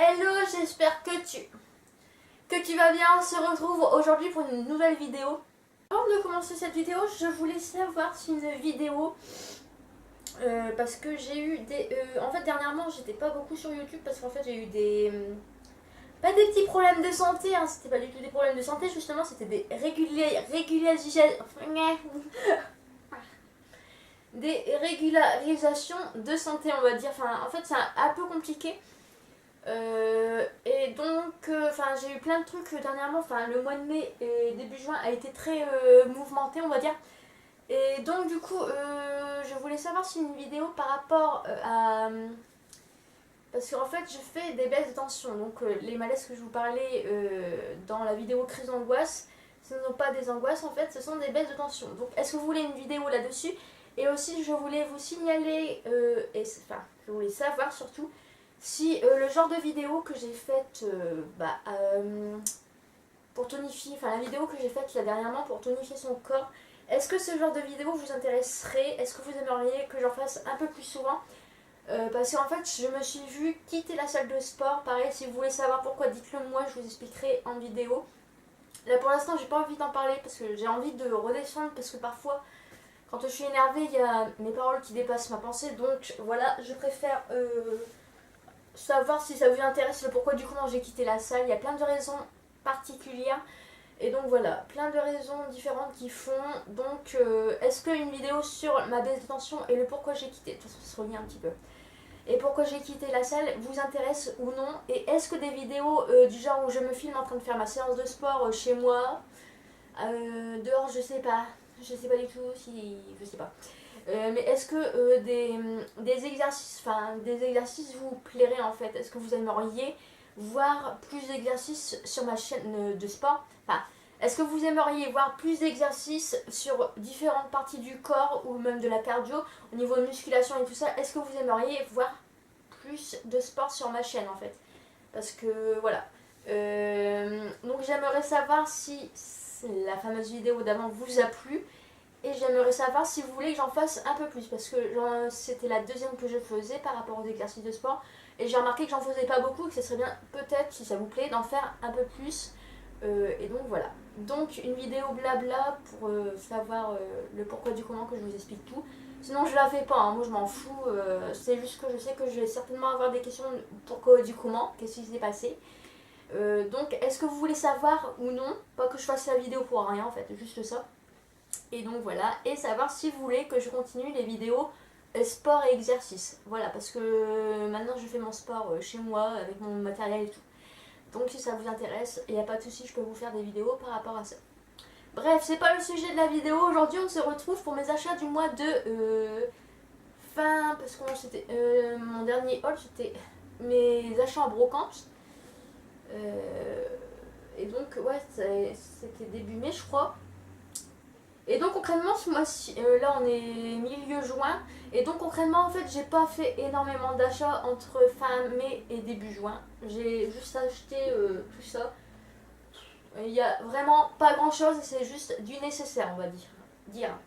Hello, j'espère que tu vas bien. On se retrouve aujourd'hui pour une nouvelle vidéo. Avant de commencer cette vidéo, je voulais savoir si une vidéo... parce que j'ai eu des... en fait, dernièrement, j'étais pas beaucoup sur YouTube parce qu'en fait, j'ai eu des... pas des petits problèmes de santé, hein, c'était pas du tout des problèmes de santé, justement, c'était des des régularisations de santé, on va dire. Enfin, en fait, c'est un peu compliqué. Et donc, j'ai eu plein de trucs dernièrement. Enfin, le mois de mai et début juin a été très mouvementé, on va dire. Et donc, du coup, je voulais savoir si une vidéo par rapport à. Parce qu'en fait, je fais des baisses de tension. Donc, les malaises que je vous parlais dans la vidéo crise d'angoisse, ce ne sont pas des angoisses en fait, ce sont des baisses de tension. Donc, est-ce que vous voulez une vidéo là-dessus? Et aussi, je voulais vous signaler, je voulais savoir surtout si le genre de vidéo que j'ai faite pour tonifier, enfin la vidéo que j'ai faite là dernièrement pour tonifier son corps, est-ce que ce genre de vidéo vous intéresserait? Est-ce que vous aimeriez que j'en fasse un peu plus souvent? Parce qu'en fait, je me suis vue quitter la salle de sport. Pareil, si vous voulez savoir pourquoi, dites-le moi, je vous expliquerai en vidéo. Là pour l'instant, j'ai pas envie d'en parler parce que j'ai envie de redescendre parce que parfois, quand je suis énervée, il y a mes paroles qui dépassent ma pensée. Donc voilà, je préfère savoir si ça vous intéresse le pourquoi du comment j'ai quitté la salle. Il y a plein de raisons particulières. Et donc voilà, plein de raisons différentes qui font. Donc est-ce qu'une vidéo sur ma baisse de tension et le pourquoi j'ai quitté, de toute façon ça se relie un petit peu, et pourquoi j'ai quitté la salle vous intéresse ou non? Et est-ce que des vidéos du genre où je me filme en train de faire ma séance de sport chez moi, dehors, je sais pas du tout si, je sais pas. Mais est-ce que des exercices vous plairaient en fait? Est-ce que vous aimeriez voir plus d'exercices sur ma chaîne de sport? Enfin, est-ce que vous aimeriez voir plus d'exercices sur différentes parties du corps ou même de la cardio au niveau de musculation et tout ça? Est-ce que vous aimeriez voir plus de sport sur ma chaîne en fait? Parce que voilà. Donc j'aimerais savoir si la fameuse vidéo d'avant vous a plu. Et j'aimerais savoir si vous voulez que j'en fasse un peu plus. Parce que c'était la deuxième que je faisais par rapport aux exercices de sport. Et j'ai remarqué que j'en faisais pas beaucoup. Et que ce serait bien, peut-être, si ça vous plaît, d'en faire un peu plus. Et donc voilà. Donc une vidéo blabla pour savoir le pourquoi du comment, que je vous explique tout. Sinon je la fais pas, hein. Moi je m'en fous. C'est juste que je sais que je vais certainement avoir des questions pourquoi du comment. Qu'est-ce qui s'est passé. Donc est-ce que vous voulez savoir ou non? Pas que je fasse la vidéo pour rien en fait, juste ça. Et donc voilà, et savoir si vous voulez que je continue les vidéos sport et exercice. Voilà, parce que maintenant je fais mon sport chez moi avec mon matériel et tout. Donc si ça vous intéresse, il n'y a pas de souci, je peux vous faire des vidéos par rapport à ça. Bref, c'est pas le sujet de la vidéo. Aujourd'hui, on se retrouve pour mes achats du mois de fin, parce que c'était mon dernier haul, c'était mes achats en brocante. Et donc, ouais, c'était début mai, je crois. Et donc concrètement ce mois-ci, là on est milieu juin, et donc concrètement en fait j'ai pas fait énormément d'achats entre fin mai et début juin. J'ai juste acheté tout ça. Il y a vraiment pas grand chose, c'est juste du nécessaire on va dire.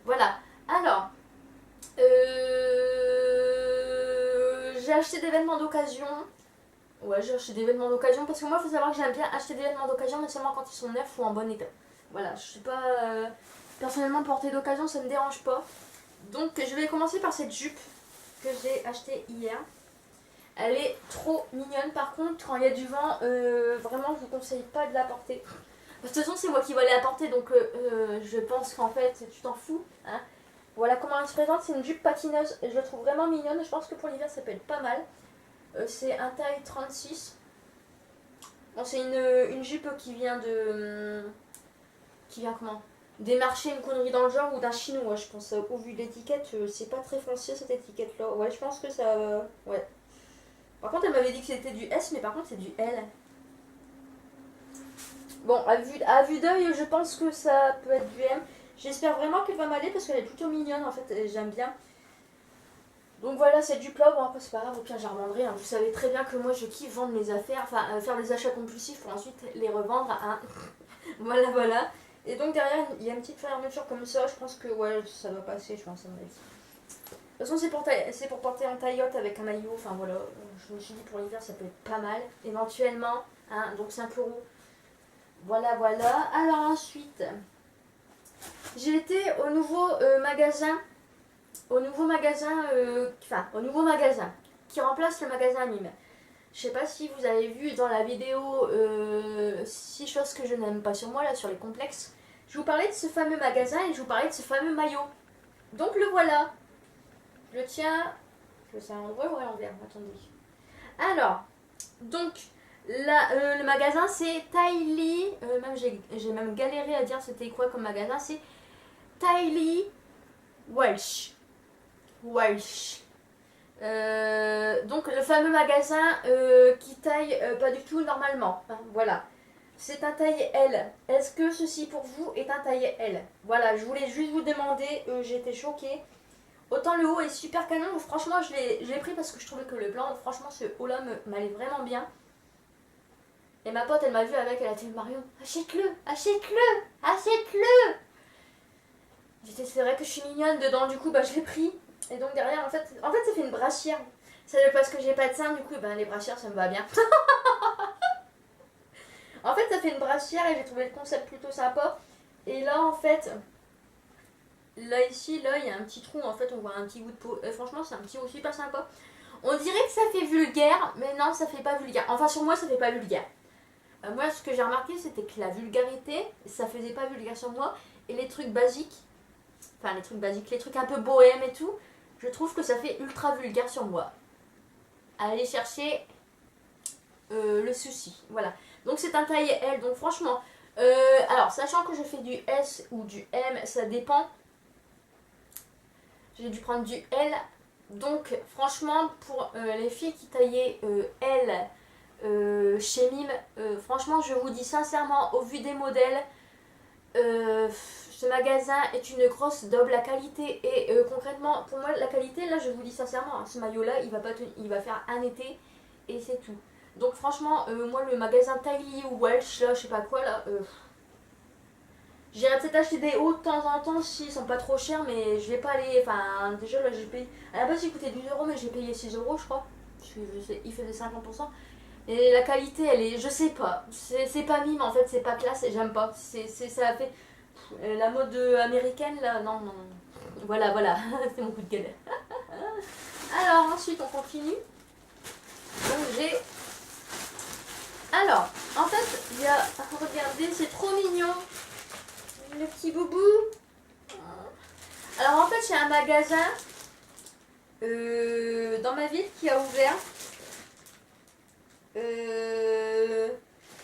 Voilà. Alors, j'ai acheté des vêtements d'occasion. Ouais, j'ai acheté des vêtements d'occasion parce que moi il faut savoir que j'aime bien acheter des vêtements d'occasion mais seulement quand ils sont neufs ou en bon état. Voilà, je suis pas... personnellement, porter d'occasion, ça me dérange pas. Donc, je vais commencer par cette jupe que j'ai achetée hier. Elle est trop mignonne. Par contre, quand il y a du vent, vraiment, je vous conseille pas de la porter. De toute façon, c'est moi qui vais la porter, donc je pense qu'en fait, tu t'en fous. Hein. Voilà comment elle se présente. C'est une jupe patineuse. Je la trouve vraiment mignonne. Je pense que pour l'hiver, ça peut être pas mal. C'est un taille 36. Bon, c'est une jupe qui vient de... Qui vient comment? Des marchés, une connerie dans le genre, ou d'un chinois, je pense. Au vu de l'étiquette, c'est pas très foncé cette étiquette là. Ouais, je pense que ça. Ouais. Par contre, elle m'avait dit que c'était du S, mais par contre, c'est du L. Bon, à vue d'œil, je pense que ça peut être du M. J'espère vraiment qu'elle va m'aller parce qu'elle est plutôt mignonne en fait, et j'aime bien. Donc voilà, c'est du plat, bon après c'est pas grave, au pire j'en revendrai. Hein. Vous savez très bien que moi je kiffe vendre mes affaires, enfin faire des achats compulsifs pour ensuite les revendre. Hein. Voilà, voilà. Et donc derrière, il y a une petite fermeture comme ça. Je pense que ouais, ça doit passer, je pense, à mon avis. De toute façon, c'est pour porter en taillotte avec un maillot. Enfin voilà, je me suis dit pour l'hiver, ça peut être pas mal. Éventuellement, hein, donc 5 euros. Voilà, voilà. Alors ensuite, j'ai été au nouveau magasin. Au nouveau magasin, au nouveau magasin qui remplace le magasin Mime. Je sais pas si vous avez vu dans la vidéo 6 choses que je n'aime pas sur moi, là, sur les complexes. Je vous parlais de ce fameux magasin et je vous parlais de ce fameux maillot. Donc le voilà. Je le tiens à l'endroit ou à l'envers. Attendez. Alors, donc, le magasin c'est Tylee. J'ai même galéré à dire c'était quoi comme magasin. C'est Tylee Welsh. Donc le fameux magasin qui taille pas du tout normalement. Hein, voilà. C'est un taille L. Est-ce que ceci pour vous est un taille L? Voilà, je voulais juste vous demander, j'étais choquée. Autant le haut est super canon, franchement je l'ai pris parce que je trouvais que le blanc, franchement ce haut là m'allait vraiment bien. Et ma pote elle m'a vu avec, elle a dit Marion, achète-le, achète-le, achète-le. J'étais, c'est vrai que je suis mignonne dedans, du coup bah je l'ai pris. Et donc derrière en fait ça fait une brassière. C'est parce que j'ai pas de sein, du coup ben, les brassières ça me va bien. En fait ça fait une brassière et j'ai trouvé le concept plutôt sympa. Et là en fait, là ici, là il y a un petit trou, en fait on voit un petit bout de peau. Et franchement c'est un petit haut super sympa. On dirait que ça fait vulgaire, mais non ça fait pas vulgaire. Enfin sur moi ça fait pas vulgaire. Moi ce que j'ai remarqué c'était que la vulgarité, ça faisait pas vulgaire sur moi. Et les trucs basiques, enfin les trucs basiques, les trucs un peu bohème et tout, je trouve que ça fait ultra vulgaire sur moi. Allez chercher le souci. Voilà. Donc c'est un taille L. Donc franchement, alors sachant que je fais du S ou du M, ça dépend. J'ai dû prendre du L. Donc franchement, pour les filles qui taillaient L chez Mime, franchement je vous dis sincèrement, au vu des modèles, ce magasin est une grosse daube. La qualité et concrètement pour moi la qualité, là je vous dis sincèrement, hein, ce maillot là il va faire un été et c'est tout. Donc franchement moi le magasin Tylee ou Welsh là je sais pas quoi là, j'irais peut-être acheter des hauts de temps en temps s'ils sont pas trop chers, mais je vais pas aller, enfin déjà là j'ai payé, à la base il coûtait 12 euros mais j'ai payé 6 euros je crois, il faisait 50%. Et la qualité elle est, je sais pas, c'est pas Mime en fait, c'est pas classe et j'aime pas, ça a fait la mode américaine là, non, non, non. Voilà, voilà, c'est mon coup de gueule. Alors ensuite on continue. Donc j'ai... Alors, en fait, il y a... Regardez, c'est trop mignon. Le petit boubou. Alors en fait, il y a un magasin dans ma ville qui a ouvert.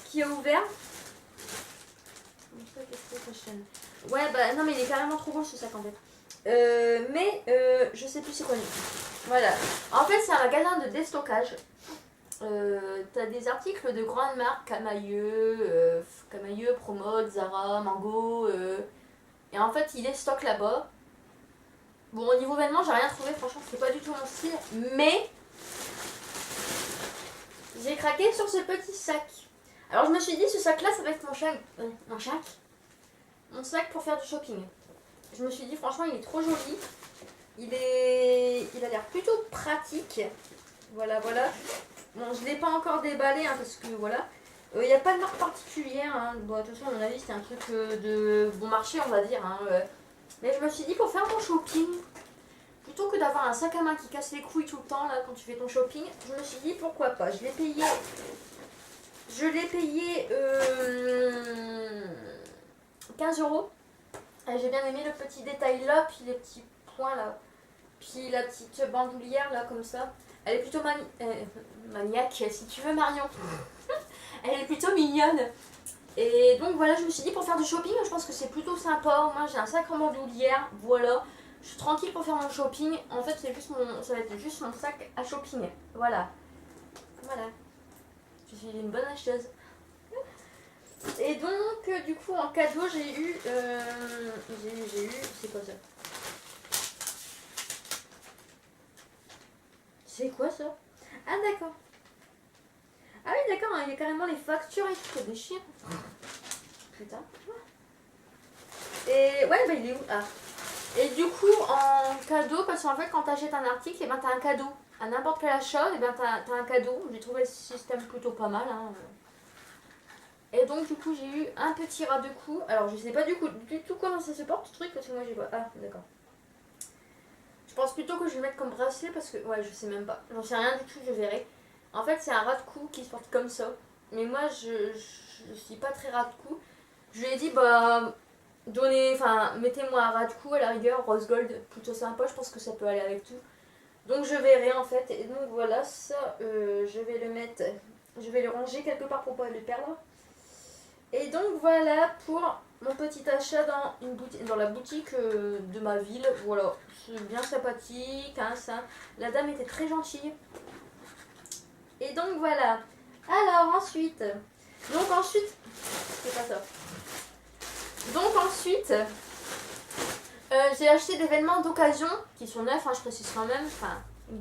Qui a ouvert. Ouais, bah non, mais il est carrément trop beau ce sac en fait. Je sais plus c'est quoi. Voilà. En fait, c'est un magasin de déstockage. T'as des articles de grandes marques, Camailleux, Promode, Zara, Mango. Et en fait, il déstocke là-bas. Bon, au niveau vêtements, j'ai rien trouvé. Franchement, c'est pas du tout mon style. Mais j'ai craqué sur ce petit sac. Alors, je me suis dit, ce sac-là, ça va être mon sac pour faire du shopping. Je me suis dit, franchement, il est trop joli. Il a l'air plutôt pratique. Voilà, voilà. Bon, je ne l'ai pas encore déballé hein, parce que voilà. Il n'y a pas de marque particulière. Hein. Bon, de toute façon, à mon avis, c'est un truc de bon marché, on va dire. Hein. Mais je me suis dit, pour faire mon shopping, plutôt que d'avoir un sac à main qui casse les couilles tout le temps là, quand tu fais ton shopping, je me suis dit, pourquoi pas. Je l'ai payé. Je l'ai payé 15 euros. J'ai bien aimé le petit détail là, puis les petits points là. Puis la petite bandoulière là, comme ça. Elle est plutôt maniaque, si tu veux, Marion. Elle est plutôt mignonne. Et donc voilà, je me suis dit pour faire du shopping, je pense que c'est plutôt sympa. Moi j'ai un sac en bandoulière, voilà. Je suis tranquille pour faire mon shopping. En fait, ça va être juste mon sac à shopping. Voilà. Voilà. Je suis une bonne acheteuse. Et donc, du coup, en cadeau, j'ai eu... C'est quoi ça? C'est quoi ça? Ah d'accord. Ah oui d'accord, il y a carrément les factures et tout, ça déchire. Putain. Et ouais bah il est où? Ah. Et du coup, en cadeau, parce qu'en fait, quand tu achètes un article, et ben, tu as un cadeau. À n'importe quel achat, et ben, tu as un cadeau. J'ai trouvé le système plutôt pas mal. Hein. Et donc, du coup, j'ai eu un petit ras de cou. Alors, je sais pas du tout comment ça se porte, ce truc, parce que moi, j'ai pas. Ah, d'accord. Je pense plutôt que je vais le mettre comme bracelet, parce que. Ouais, je sais même pas. J'en sais rien du tout, je verrai. En fait, c'est un ras de cou qui se porte comme ça. Mais moi, je suis pas très ras de cou. Je lui ai dit, bah. Mettez-moi un ras de cou à la rigueur, rose gold, plutôt sympa, je pense que ça peut aller avec tout. Donc je verrai en fait, et donc voilà, ça, je vais le mettre, je vais le ranger quelque part pour pas le perdre. Et donc voilà pour mon petit achat dans la boutique de ma ville, voilà, c'est bien sympathique, hein, ça. La dame était très gentille. Et donc voilà, alors ensuite, c'est pas ça. Donc ensuite, j'ai acheté des vêtements d'occasion qui sont neufs, hein, je précise quand même, enfin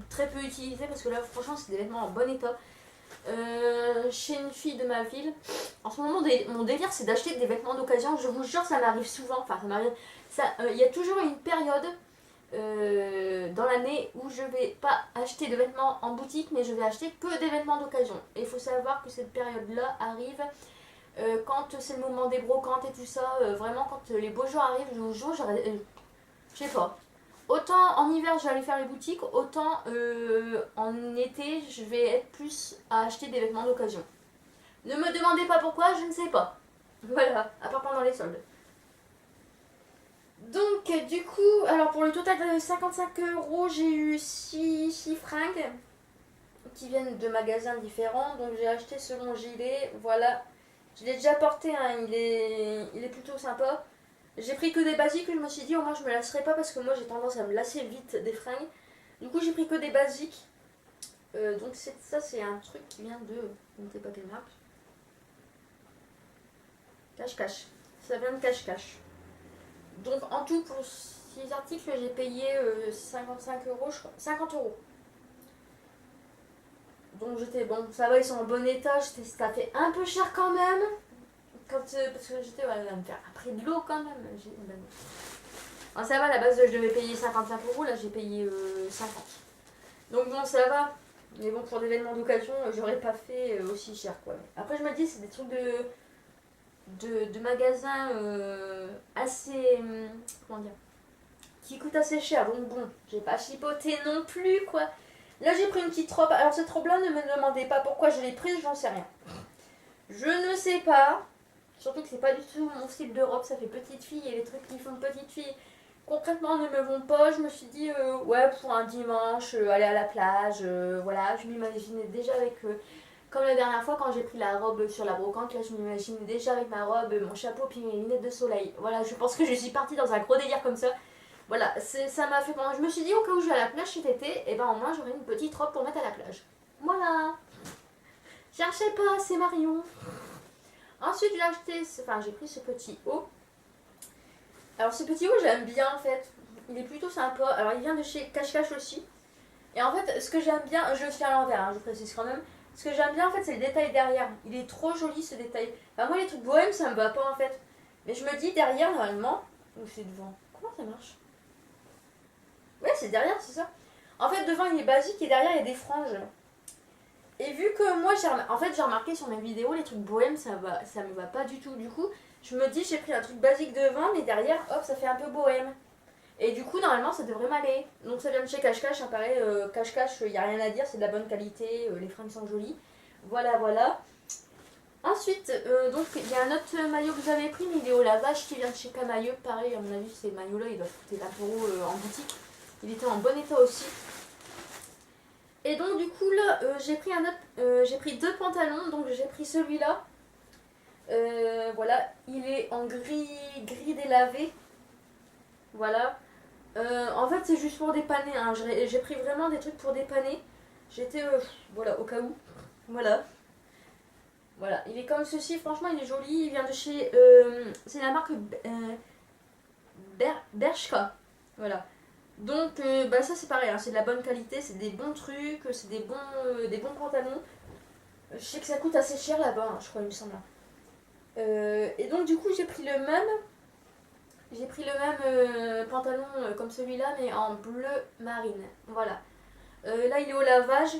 très peu utilisés parce que là franchement c'est des vêtements en bon état. Chez une fille de ma ville. En ce moment mon délire c'est d'acheter des vêtements d'occasion, je vous jure ça m'arrive souvent, enfin ça m'arrive, il y a toujours une période dans l'année où je vais pas acheter de vêtements en boutique mais je vais acheter que des vêtements d'occasion. Et il faut savoir que cette période là arrive quand c'est le moment des brocantes et tout ça, vraiment quand les beaux jours arrivent, je vous jure, je sais pas. Autant en hiver je vais aller faire les boutiques, autant en été je vais être plus à acheter des vêtements d'occasion. Ne me demandez pas pourquoi, je ne sais pas. Voilà, à part pendant les soldes. Donc du coup, alors pour le total de 55 euros, j'ai eu 6 fringues qui viennent de magasins différents. Donc j'ai acheté ce long gilet, voilà. Je l'ai déjà porté, hein, il est plutôt sympa. J'ai pris que des basiques, je me suis dit au moins je me lasserai pas parce que moi j'ai tendance à me lasser vite des fringues. Du coup j'ai pris que des basiques. Donc ça c'est un truc qui vient de... Je ne sais pas quelle marque. Cache-cache. Ça vient de cache-cache. Donc en tout pour 6 articles j'ai payé 55 euros, je crois. 50 euros. Donc j'étais bon, ça va, ils sont en bon état, ça fait un peu cher quand même. Parce que j'étais, ouais, elle va me faire un prix de l'eau quand même. Alors ça va, à la base je devais payer 55 euros, là j'ai payé 50. Donc bon, ça va. Mais bon, pour des événements d'occasion, j'aurais pas fait aussi cher quoi. Après, je me dis, c'est des trucs de magasins assez. Comment dire, qui coûtent assez cher. Donc bon, j'ai pas chipoté non plus quoi. Là, j'ai pris une petite robe. Alors, cette robe-là, ne me demandez pas pourquoi je l'ai prise, j'en sais rien. Je ne sais pas. Surtout que c'est pas du tout mon style de robe, ça fait petite fille et les trucs qui font petite fille concrètement ne me vont pas. Je me suis dit, ouais, pour un dimanche, aller à la plage, voilà, je m'imaginais déjà avec, comme la dernière fois quand j'ai pris la robe sur la brocante, là je m'imaginais déjà avec ma robe, mon chapeau puis mes lunettes de soleil. Voilà, je pense que je suis partie dans un gros délire comme ça. Voilà, ça m'a fait penser. Je me suis dit, au cas où je vais à la plage cet été, et ben au moins j'aurai une petite robe pour mettre à la plage. Voilà. Cherchez pas, c'est Marion. Ensuite, j'ai pris ce petit haut. Alors, ce petit haut, j'aime bien en fait. Il est plutôt sympa. Alors, il vient de chez Cache-Cache aussi. Et en fait, ce que j'aime bien, je le tiens à l'envers, hein, je précise quand même. Ce que j'aime bien en fait, c'est le détail derrière. Il est trop joli ce détail. Enfin, moi, les trucs bohèmes, ça me va pas en fait. Mais je me dis derrière, normalement. Ou c'est devant? Comment ça marche? Ouais, c'est derrière, c'est ça. En fait, devant, il est basique et derrière, il y a des franges. Et vu que moi, j'ai remarqué sur mes vidéos, les trucs bohèmes, ça me va pas du tout. Du coup, je me dis, j'ai pris un truc basique devant, mais derrière, hop, ça fait un peu bohème. Et du coup, normalement, ça devrait m'aller. Donc, ça vient de chez Cache-Cache, hein, pareil, Cache-Cache, il n'y a rien à dire, c'est de la bonne qualité, les fringues sont jolies. Voilà, voilà. Ensuite, donc, il y a un autre maillot que vous avez pris, mais il est au lavage, qui vient de chez Camailleux. Pareil, à mon avis, ces maillots-là, ils doivent coûter 20 euros en boutique. Il était en bon état aussi. Et donc du coup là j'ai pris deux pantalons, donc j'ai pris celui-là. Voilà, il est en gris délavé. Voilà. En fait c'est juste pour dépanner, hein. J'ai pris vraiment des trucs pour dépanner. J'étais voilà, au cas où. Voilà. Voilà, il est comme ceci, franchement il est joli, il vient de chez c'est la marque Bershka. Voilà. Donc bah ça c'est pareil, hein, c'est de la bonne qualité, c'est des bons trucs, c'est des bons pantalons. Je sais que ça coûte assez cher là-bas, hein, je crois il me semble. Et donc du coup j'ai pris le même. j'ai pris le même pantalon comme celui-là, mais en bleu marine. Voilà. Là, il est au lavage,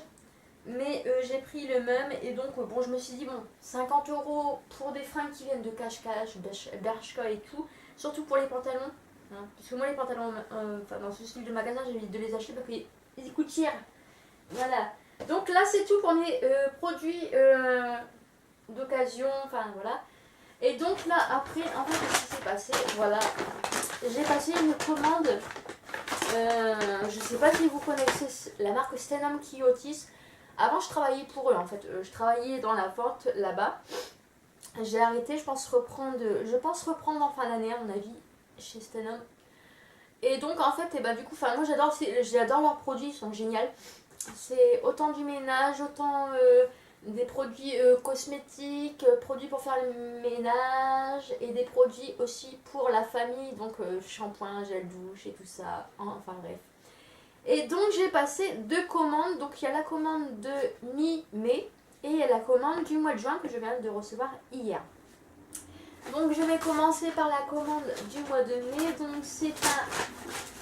mais j'ai pris le même. Et donc, bon, je me suis dit, bon, 50 € pour des fringues qui viennent de Cache-Cache, Bershka et tout. Surtout pour les pantalons. Hein, parce que moi, les pantalons, dans ce style de magasin, j'évite de les acheter parce qu'ils coûtent cher. Voilà. Donc là, c'est tout pour mes produits d'occasion. Enfin, voilà. Et donc là, après, en fait, ce qui s'est passé, voilà, j'ai passé une commande. Je sais pas si vous connaissez la marque Stenham Kiotis. Avant, je travaillais pour eux, en fait. Je travaillais dans la vente là-bas. J'ai arrêté, je pense reprendre en fin d'année, à mon avis, chez Stenham. Et donc, en fait, et bah, du coup, moi, j'adore leurs produits, ils sont géniaux. C'est autant du ménage, autant des produits cosmétiques, produits pour faire le ménage et des produits aussi pour la famille, donc shampoing, gel douche et tout ça, enfin bref. Et donc j'ai passé 2 commandes, donc il y a la commande de mi-mai et il y a la commande du mois de juin que je viens de recevoir hier. Donc je vais commencer par la commande du mois de mai, donc c'est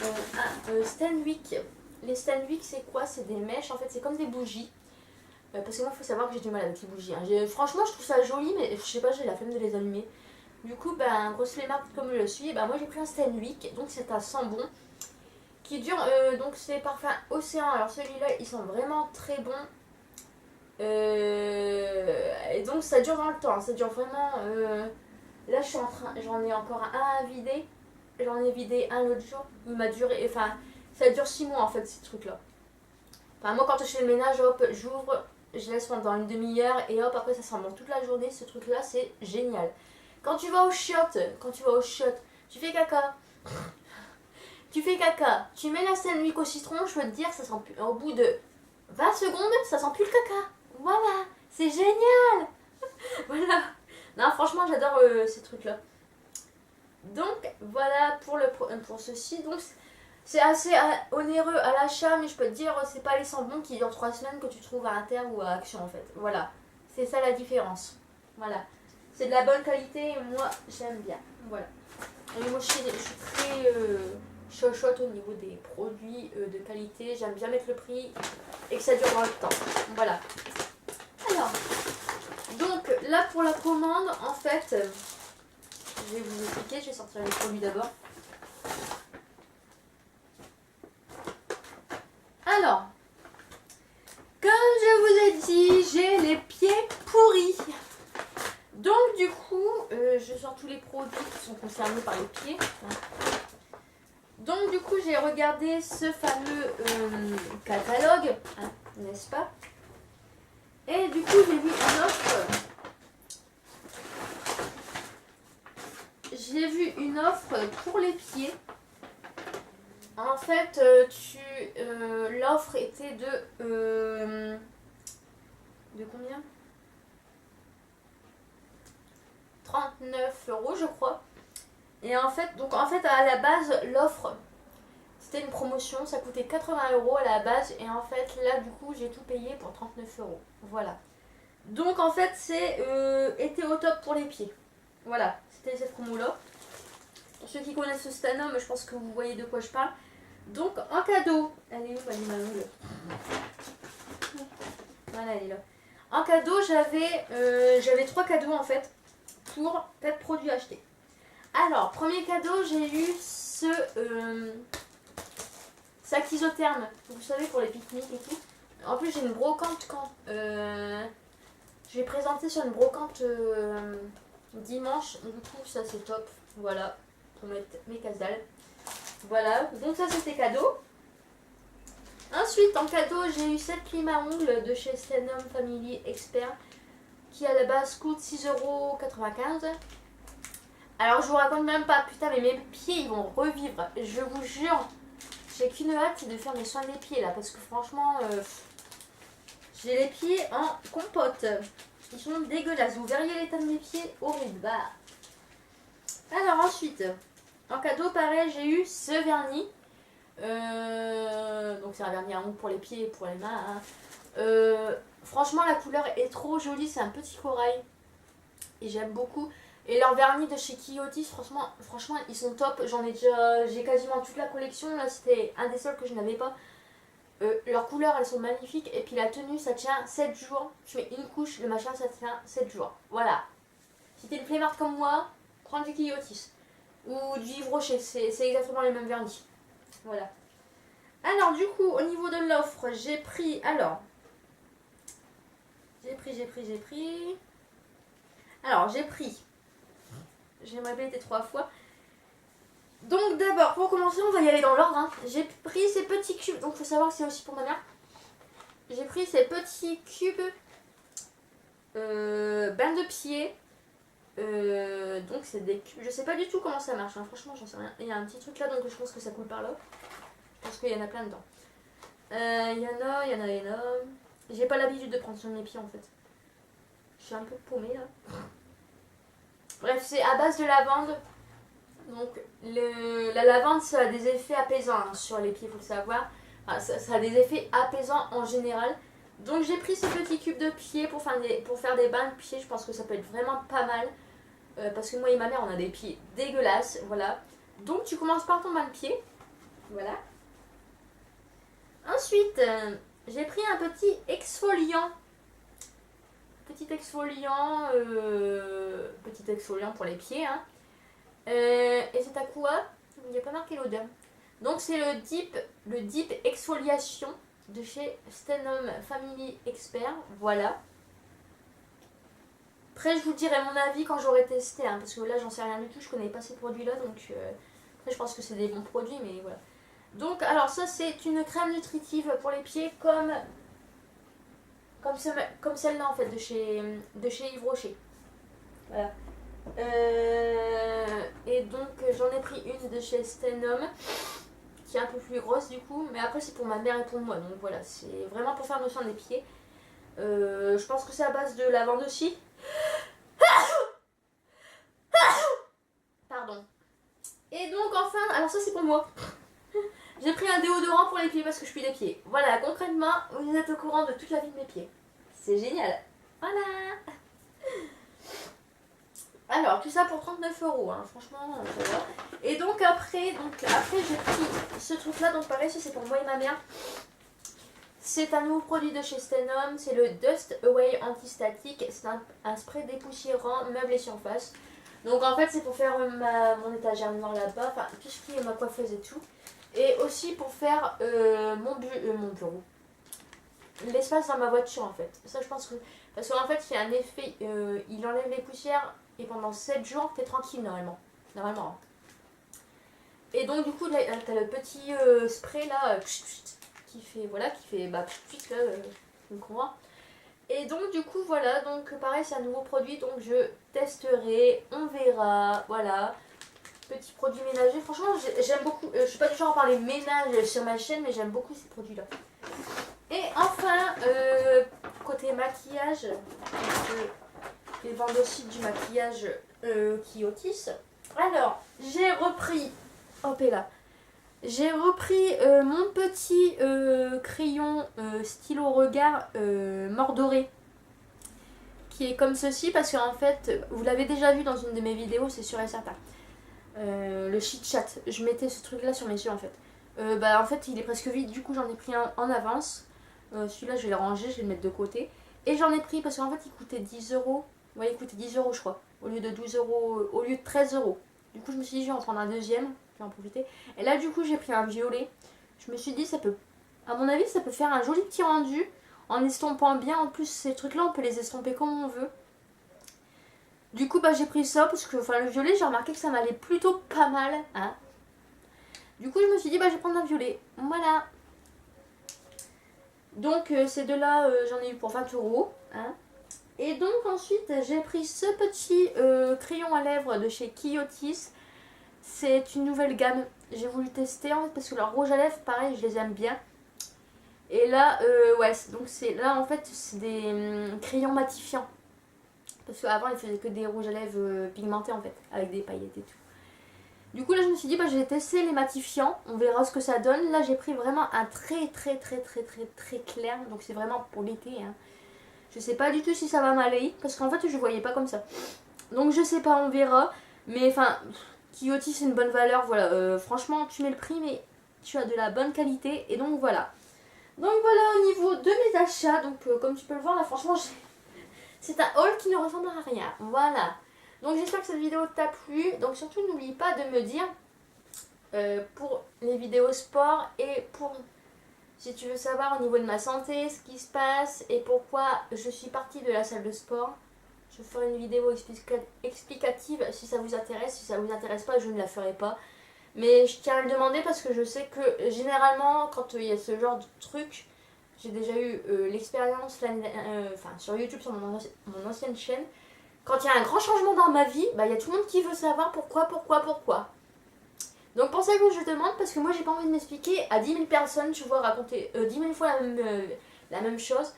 un Stanwick. Les Stanwick c'est quoi? C'est des mèches, en fait c'est comme des bougies. Parce que moi il faut savoir que j'ai du mal avec les bougies. Hein. Franchement je trouve ça joli mais je sais pas, j'ai la flemme de les allumer. Du coup grosse flemmard comme je le suis, moi j'ai pris un Stanwick, donc c'est un sambon qui dure, donc c'est parfum Océan. Alors celui-là il sent vraiment très bon. Et donc ça dure dans le temps, ça dure vraiment... Là j'en ai encore un à vider. J'en ai vidé un l'autre jour. Il m'a duré, ça dure 6 mois en fait ces trucs là. Moi quand je fais le ménage, hop, j'ouvre, je laisse pendant une demi-heure et hop après ça sent bon toute la journée. Ce truc là c'est génial. Quand tu vas au chiottes, tu fais caca. Tu mets la Stanwick au citron, je peux te dire, ça sent plus, au bout de 20 secondes, ça sent plus le caca. Voilà, c'est génial. Voilà. Non, franchement, j'adore ces trucs-là. Donc, voilà pour ceci. Donc, c'est assez onéreux à l'achat, mais je peux te dire, c'est pas les sambons qui durent 3 semaines que tu trouves à Inter ou à Action, en fait. Voilà. C'est ça la différence. Voilà. C'est de la bonne qualité et moi, j'aime bien. Voilà. Et moi, je suis très chochotte au niveau des produits de qualité. J'aime bien mettre le prix et que ça dure dans le temps. Voilà. Alors, donc là pour la commande, en fait, je vais vous expliquer, je vais sortir les produits d'abord. Alors, comme je vous ai dit, j'ai les pieds pourris. Donc du coup, je sors tous les produits qui sont concernés par les pieds. Donc du coup, j'ai regardé ce fameux catalogue, hein, n'est-ce pas? Et du coup, j'ai vu une offre. J'ai vu une offre pour les pieds. En fait, l'offre était de combien? 39 € je crois. Et en fait, à la base, l'offre, c'était une promotion, ça coûtait 80 € à la base. Et en fait, là, du coup, j'ai tout payé pour 39 €. Voilà. Donc, en fait, était au top pour les pieds. Voilà, c'était cette promo-là. Pour ceux qui connaissent ce Stanham, je pense que vous voyez de quoi je parle. Donc, en cadeau, elle est où, Manon? Voilà, elle est là. En cadeau, j'avais 3 cadeaux, en fait, pour 4 produits achetés. Alors, premier cadeau, j'ai eu ce sac isotherme, vous savez, pour les pique-niques et tout. En plus, j'ai une brocante je vais présenter sur une brocante dimanche. Du coup, ça c'est top. Voilà, pour mettre mes casales. Voilà, donc ça c'était cadeau. Ensuite, en cadeau, j'ai eu cette crème à ongles de chez Stenham Family Expert qui à la base coûte 6,95 €. Alors je vous raconte même pas, putain, mais mes pieds ils vont revivre. Je vous jure, j'ai qu'une hâte, c'est de faire mes soins des pieds là, parce que franchement, j'ai les pieds en compote. Ils sont dégueulasses. Vous verriez l'état de mes pieds, horrible. Bah. Alors ensuite, en cadeau, pareil, j'ai eu ce vernis. Donc c'est un vernis à ongles pour les pieds et pour les mains. Hein. Franchement, la couleur est trop jolie. C'est un petit corail. Et j'aime beaucoup. Et leurs vernis de chez Kyotis, franchement, ils sont top. J'ai quasiment toute la collection. Là, c'était un des seuls que je n'avais pas. Leurs couleurs, elles sont magnifiques. Et puis la tenue, ça tient 7 jours. Tu mets une couche, le machin, ça tient 7 jours. Voilà. Si t'es une flemmarde comme moi, prends du Kyotis. Ou du Yves Rocher, c'est exactement les mêmes vernis. Voilà. Alors, du coup, au niveau de l'offre, j'ai pris. Alors. J'ai pris. Alors, j'ai pris. J'aimerais répéter 3 fois. Donc d'abord, pour commencer, on va y aller dans l'ordre. Hein. J'ai pris ces petits cubes. Donc il faut savoir que c'est aussi pour ma mère. J'ai pris ces petits cubes bain de pied. Donc c'est des cubes. Je sais pas du tout comment ça marche. Hein. Franchement, j'en sais rien. Il y a un petit truc là, donc je pense que ça coule par là. Je pense qu'il y en a plein dedans. Il y en a. J'ai pas l'habitude de prendre sur mes pieds en fait. Je suis un peu paumée là. Bref, c'est à base de lavande. Donc la lavande, ça a des effets apaisants hein, sur les pieds, il faut le savoir. Enfin, ça a des effets apaisants en général. Donc j'ai pris ces petits cubes de pied pour faire des bains de pieds. Je pense que ça peut être vraiment pas mal. Parce que moi et ma mère, on a des pieds dégueulasses. Voilà. Donc tu commences par ton bain de pied. Voilà. Ensuite, j'ai pris un petit exfoliant. Petit exfoliant pour les pieds. Hein. Et c'est à quoi? Il n'y a pas marqué l'odeur. Donc c'est le Deep Exfoliation de chez Stenham Family Expert. Voilà. Après je vous dirai mon avis quand j'aurai testé. Hein, parce que là j'en sais rien du tout. Je connais pas ces produits là. Donc après je pense que c'est des bons produits. Mais voilà. Donc alors ça c'est une crème nutritive pour les pieds comme celle-là en fait de chez Yves Rocher. Voilà. Et donc j'en ai pris une de chez Stenham qui est un peu plus grosse du coup, mais après c'est pour ma mère et pour moi, donc voilà, c'est vraiment pour faire nos soins des pieds. Je pense que c'est à base de lavande aussi. Pardon. Et donc enfin, alors ça c'est pour moi. J'ai pris un déodorant pour les pieds parce que je pue des pieds. Voilà, concrètement, vous êtes au courant de toute la vie de mes pieds. C'est génial. Voilà. Alors, tout ça pour 39 €, hein. Franchement, ça va. Et donc après j'ai pris ce truc-là, donc pareil, ça c'est pour moi et ma mère. C'est un nouveau produit de chez Stenham, c'est le Dust Away Antistatique. C'est un spray dépoussiérant, meubles et surface. Donc en fait, c'est pour faire mon étagère noire là-bas, enfin tout ce qui est ma coiffeuse et tout. Et aussi pour faire mon bureau. L'espace dans ma voiture en fait. Ça je pense que... Parce qu'en fait il y a un effet, il enlève les poussières et pendant 7 jours t'es tranquille normalement. Normalement. Et donc du coup là t'as le petit spray là qui fait le courant. Et donc du coup voilà, donc pareil c'est un nouveau produit donc je testerai, on verra, voilà. Petit produit ménager, franchement j'aime beaucoup, je suis pas du genre à parler ménage sur ma chaîne mais j'aime beaucoup ces produits là. Et enfin, côté maquillage, ils vendent aussi du maquillage Kyotis. Alors, j'ai repris, hop et là, mon petit crayon stylo regard mordoré, qui est comme ceci, parce qu'en fait, vous l'avez déjà vu dans une de mes vidéos, c'est sûr et certain. Le chit chat, je mettais ce truc là sur mes yeux en fait. En fait, il est presque vide, du coup j'en ai pris un en avance. Celui-là, je vais le ranger, je vais le mettre de côté. Et j'en ai pris parce qu'en fait, il coûtait 10 €. Ouais, il coûtait 10 € je crois. Au lieu de 12 €, au lieu de 13 €. Du coup, je me suis dit, je vais en prendre un deuxième. Je vais en profiter. Et là, du coup, j'ai pris un violet. Je me suis dit, ça peut, à mon avis, ça peut faire un joli petit rendu. En estompant bien. En plus, ces trucs-là, on peut les estomper comme on veut. Du coup, j'ai pris ça parce que le violet, j'ai remarqué que ça m'allait plutôt pas mal. Hein. Du coup, je me suis dit, je vais prendre un violet. Voilà. Donc ces deux-là, j'en ai eu pour 20 €. Hein. Et donc ensuite, j'ai pris ce petit crayon à lèvres de chez Kyotis. C'est une nouvelle gamme. J'ai voulu tester en fait parce que leurs rouges à lèvres, pareil, je les aime bien. Et là, donc là en fait, c'est des crayons matifiants. Parce qu'avant, ils faisaient que des rouges à lèvres pigmentés en fait, avec des paillettes et tout. Du coup là je me suis dit je vais tester les matifiants, on verra ce que ça donne. Là j'ai pris vraiment un très clair, donc c'est vraiment pour l'été. Hein. Je sais pas du tout si ça va m'aller, parce qu'en fait je voyais pas comme ça. Donc je sais pas, on verra. Mais enfin, Kyoto c'est une bonne valeur, voilà. Franchement, tu mets le prix, mais tu as de la bonne qualité. Et donc voilà. Donc voilà au niveau de mes achats. Donc comme tu peux le voir là, franchement, c'est un haul qui ne ressemble à rien. Voilà. Donc j'espère que cette vidéo t'a plu. Donc surtout n'oublie pas de me dire pour les vidéos sport et pour si tu veux savoir au niveau de ma santé ce qui se passe et pourquoi je suis partie de la salle de sport. Je ferai une vidéo explicative si ça vous intéresse. Si ça vous intéresse pas, je ne la ferai pas. Mais je tiens à le demander parce que je sais que généralement quand il y a ce genre de truc, j'ai déjà eu l'expérience sur YouTube sur mon ancienne chaîne. Quand il y a un grand changement dans ma vie, bah, il y a tout le monde qui veut savoir pourquoi. Donc pour ça que je te demande, parce que moi j'ai pas envie de m'expliquer à 10 000 personnes, tu vois, raconter 10 000 fois la même chose.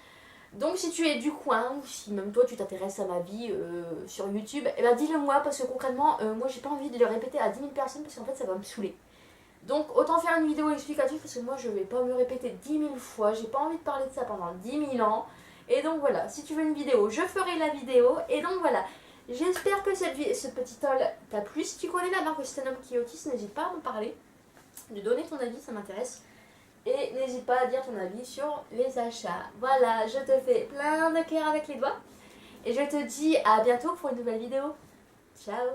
Donc si tu es du coin, ou si même toi tu t'intéresses à ma vie sur YouTube, eh ben dis-le moi, parce que concrètement, moi j'ai pas envie de le répéter à 10 000 personnes, parce qu'en fait ça va me saouler. Donc autant faire une vidéo explicative, parce que moi je vais pas me répéter 10 000 fois, j'ai pas envie de parler de ça pendant 10 000 ans. Et donc voilà, si tu veux une vidéo, je ferai la vidéo, et donc voilà. J'espère que ce petit haul t'a plu. Si tu connais la marque Stanum Kyotis, n'hésite pas à m'en parler, de donner ton avis, ça m'intéresse. Et n'hésite pas à dire ton avis sur les achats. Voilà, je te fais plein de cœur avec les doigts. Et je te dis à bientôt pour une nouvelle vidéo. Ciao!